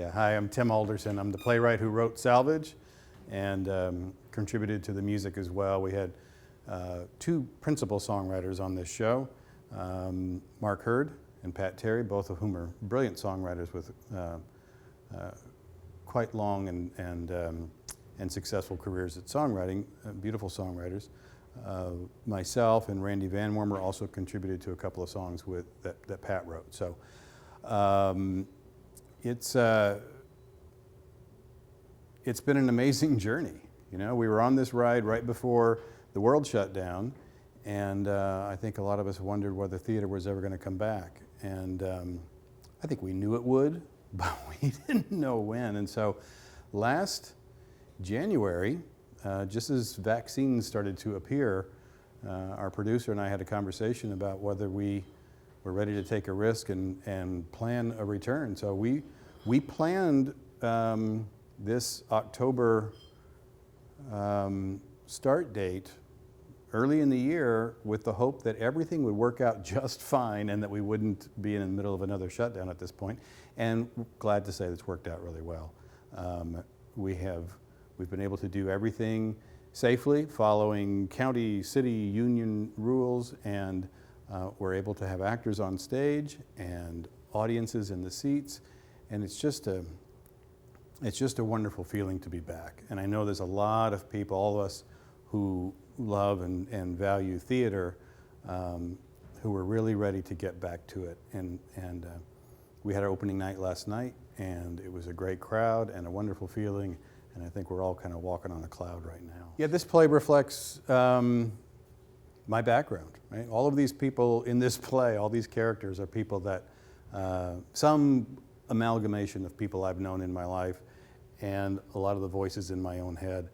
Yeah, hi, I'm Tim Alderson. I'm the playwright who wrote Salvage and contributed to the music as well. We had two principal songwriters on this show, Mark Hurd and Pat Terry, both of whom are brilliant songwriters with quite long and successful careers at songwriting, beautiful songwriters. Myself and Randy Van Wormer also contributed to a couple of songs that Pat wrote. So it's been an amazing journey. You know, we were on this ride right before the world shut down, and I think a lot of us wondered whether theater was ever going to come back. And I think we knew it would, but we didn't know when. And so last January, just as vaccines started to appear, our producer and I had a conversation about whether we were ready to take a risk and plan a return. So we planned this October start date early in the year with the hope that everything would work out just fine and that we wouldn't be in the middle of another shutdown at this point. And glad to say that's worked out really well. We've been able to do everything safely, following county, city, union rules, and we're able to have actors on stage and audiences in the seats, and it's just a wonderful feeling to be back. And I know there's a lot of people, all of us who love and value theater, who are really ready to get back to it. And we had our opening night last night, and it was a great crowd and a wonderful feeling. And I think we're all kind of walking on a cloud right now. Yeah, this play reflects my background, right? All of these people in this play, all these characters are people that, some amalgamation of people I've known in my life, and a lot of the voices in my own head.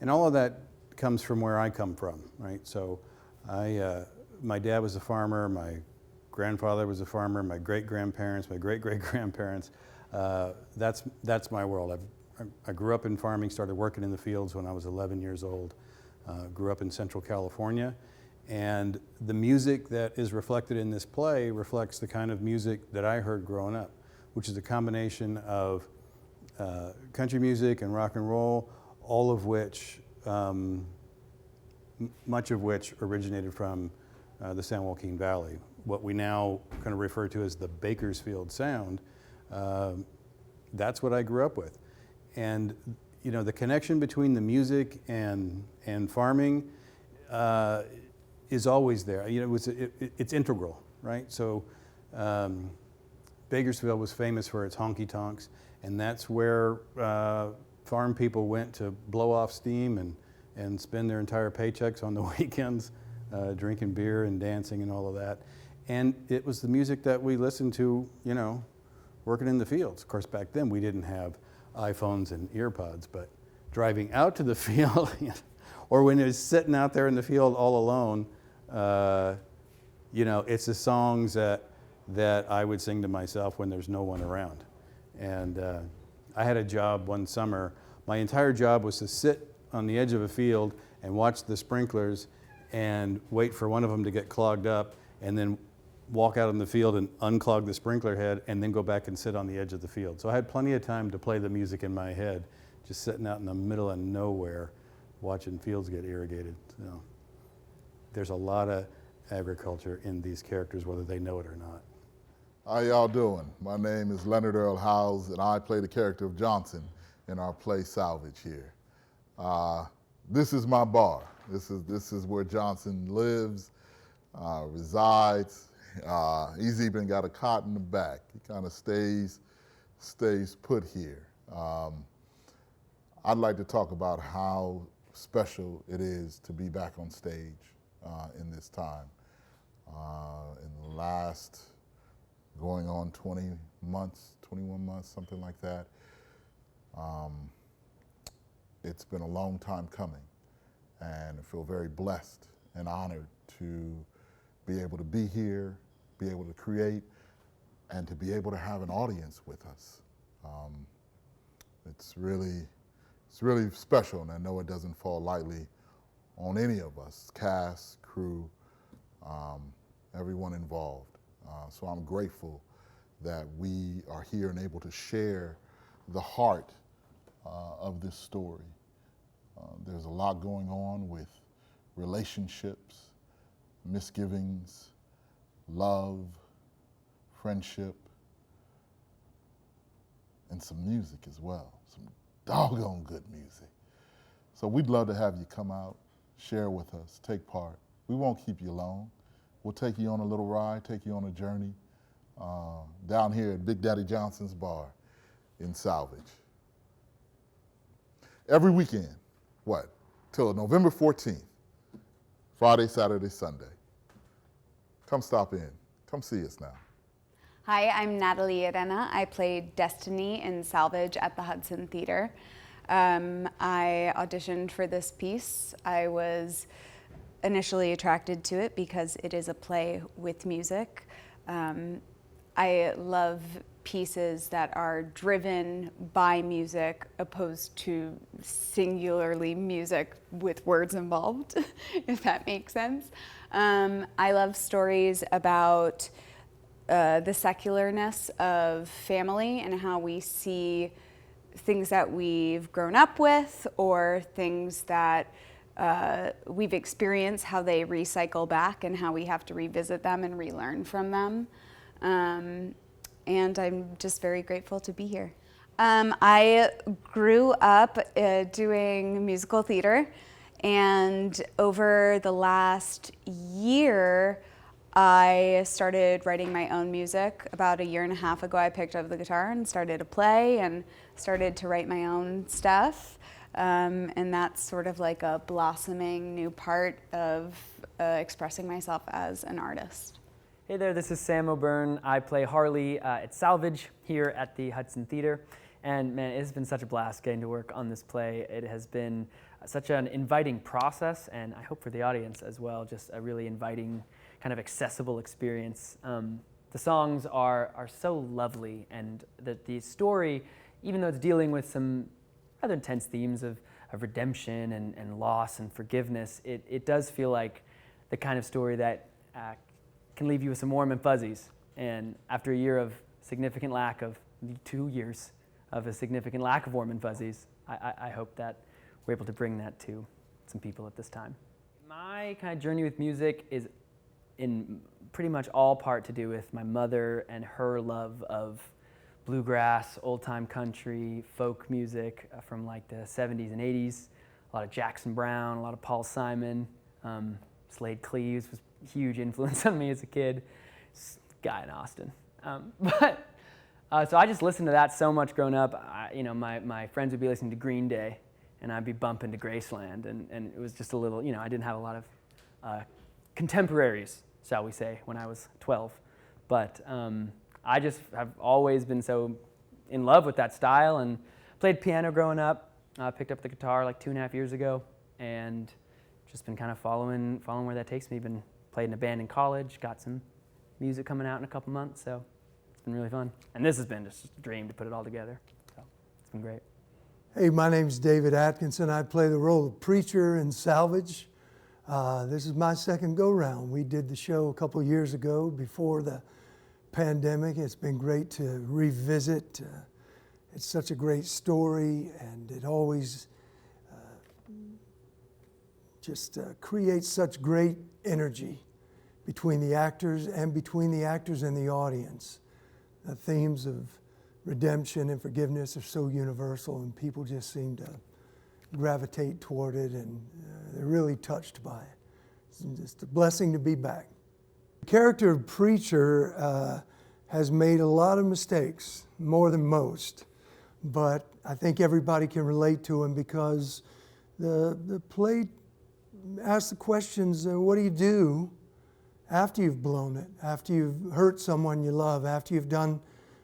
And all of that comes from where I come from, right? So my dad was a farmer, my grandfather was a farmer, my great-grandparents, my great-great-grandparents. That's my world. I grew up in farming, started working in the fields when I was 11 years old. Grew up in Central California. And the music that is reflected in this play reflects the kind of music that I heard growing up, which is a combination of country music and rock and roll, all of which, much of which originated from the San Joaquin Valley. What we now kind of refer to as the Bakersfield sound, that's what I grew up with. And you know, the connection between the music and farming is always there. You know, it's integral, right? So Bakersfield was famous for its honky tonks, and that's where farm people went to blow off steam and spend their entire paychecks on the weekends, drinking beer and dancing and all of that. And it was the music that we listened to, you know, working in the fields. Of course, back then we didn't have iPhones and earpods, but driving out to the field, or when it was sitting out there in the field all alone, you know, it's the songs that I would sing to myself when there's no one around. And I had a job one summer. My entire job was to sit on the edge of a field and watch the sprinklers and wait for one of them to get clogged up, and then walk out in the field and unclog the sprinkler head, and then go back and sit on the edge of the field. So I had plenty of time to play the music in my head, just sitting out in the middle of nowhere, watching fields get irrigated. So there's a lot of agriculture in these characters, whether they know it or not. How y'all doing? My name is Leonard Earl Howze, and I play the character of Johnson in our play Salvage here. This is my bar. This is where Johnson lives, resides. He's even got a cot in the back. He kind of stays put here. I'd like to talk about how special it is to be back on stage in this time. In the last, going on 20 months, 21 months, something like that. It's been a long time coming, and I feel very blessed and honored to be able to be here, be able to create, and to be able to have an audience with us. It's really special, and I know it doesn't fall lightly on any of us, cast, crew, everyone involved. So I'm grateful that we are here and able to share the heart of this story. There's a lot going on with relationships, misgivings, love, friendship, and some music as well, some doggone good music. So we'd love to have you come out, share with us, take part. We won't keep you long. We'll take you on a little ride, take you on a journey down here at Big Daddy Johnson's Bar in Salvage. Every weekend, till November 14th, Friday, Saturday, Sunday. Come stop in. Come see us now. Hi, I'm Natalie Adena. I played Destiny in Salvage at the Hudson Theater. I auditioned for this piece. I was initially attracted to it because it is a play with music. I love pieces that are driven by music opposed to singularly music with words involved, if that makes sense. I love stories about the secularness of family and how we see things that we've grown up with or things that we've experienced, how they recycle back and how we have to revisit them and relearn from them. And I'm just very grateful to be here. I grew up doing musical theater, and over the last year, I started writing my own music. About 1.5 years ago, I picked up the guitar and started a play and started to write my own stuff. And that's sort of like a blossoming new part of expressing myself as an artist. Hey there, this is Sam O'Byrne. I play Harley at Salvage here at the Hudson Theater. And man, it has been such a blast getting to work on this play. It has been such an inviting process, and I hope for the audience as well, just a really inviting, kind of accessible experience. The songs are so lovely, and the story, even though it's dealing with some rather intense themes of redemption and loss and forgiveness, it does feel like the kind of story that can leave you with some warm and fuzzies. And after a year of significant lack of, 2 years of a significant lack of warm and fuzzies, I hope that we're able to bring that to some people at this time. My kind of journey with music is in pretty much all part to do with my mother and her love of bluegrass, old-time country, folk music from like the 70s and 80s. A lot of Jackson Browne, a lot of Paul Simon. Slade Cleaves was a huge influence on me as a kid. Guy in Austin. So I just listened to that so much growing up. My friends would be listening to Green Day, and I'd be bumping to Graceland, and it was just a little, I didn't have a lot of contemporaries, shall we say, when I was 12. But I just have always been so in love with that style and played piano growing up. Picked up the guitar like 2.5 years ago, and just been kind of following where that takes me. Been played in a band in college, got some music coming out in a couple months, so it's been really fun. And this has been just a dream to put it all together, so it's been great. Hey, my name's David Atkinson. I play the role of preacher in Salvage. This is my second go-round. We did the show a couple years ago before the pandemic. It's been great to revisit. It's such a great story, and it always just creates such great energy between the actors and between the actors and the audience. The themes of redemption and forgiveness are so universal, and people just seem to gravitate toward it, and they're really touched by it. It's just a blessing to be back. The character of preacher has made a lot of mistakes, more than most, but I think everybody can relate to him because the play asks the questions, what do you do after you've blown it, after you've hurt someone you love, after you've done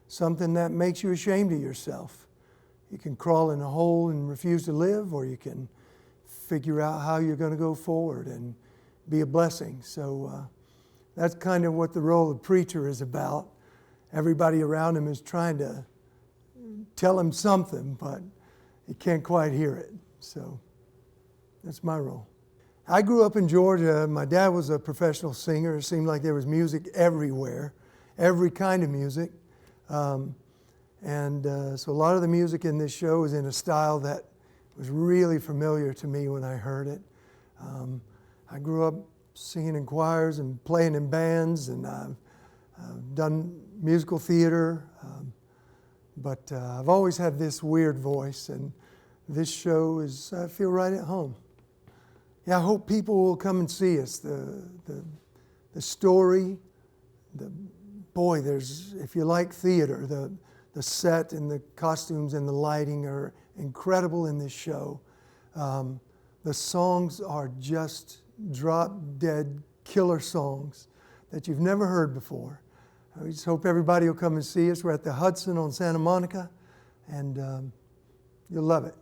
something that makes you ashamed of yourself? You can crawl in a hole and refuse to live, or you can figure out how you're going to go forward and be a blessing. So that's kind of what the role of preacher is about. Everybody around him is trying to tell him something, but he can't quite hear it. So that's my role. I grew up in Georgia. My dad was a professional singer. It seemed like there was music everywhere, every kind of music. And so a lot of the music in this show is in a style that was really familiar to me when I heard it. I grew up singing in choirs and playing in bands, and I've done musical theater, but I've always had this weird voice, and this show is, I feel right at home. Yeah, I hope people will come and see us. The story, if you like theater, the set and the costumes and the lighting are incredible in this show. The songs are just drop-dead killer songs that you've never heard before. I just hope everybody will come and see us. We're at the Hudson on Santa Monica, and you'll love it.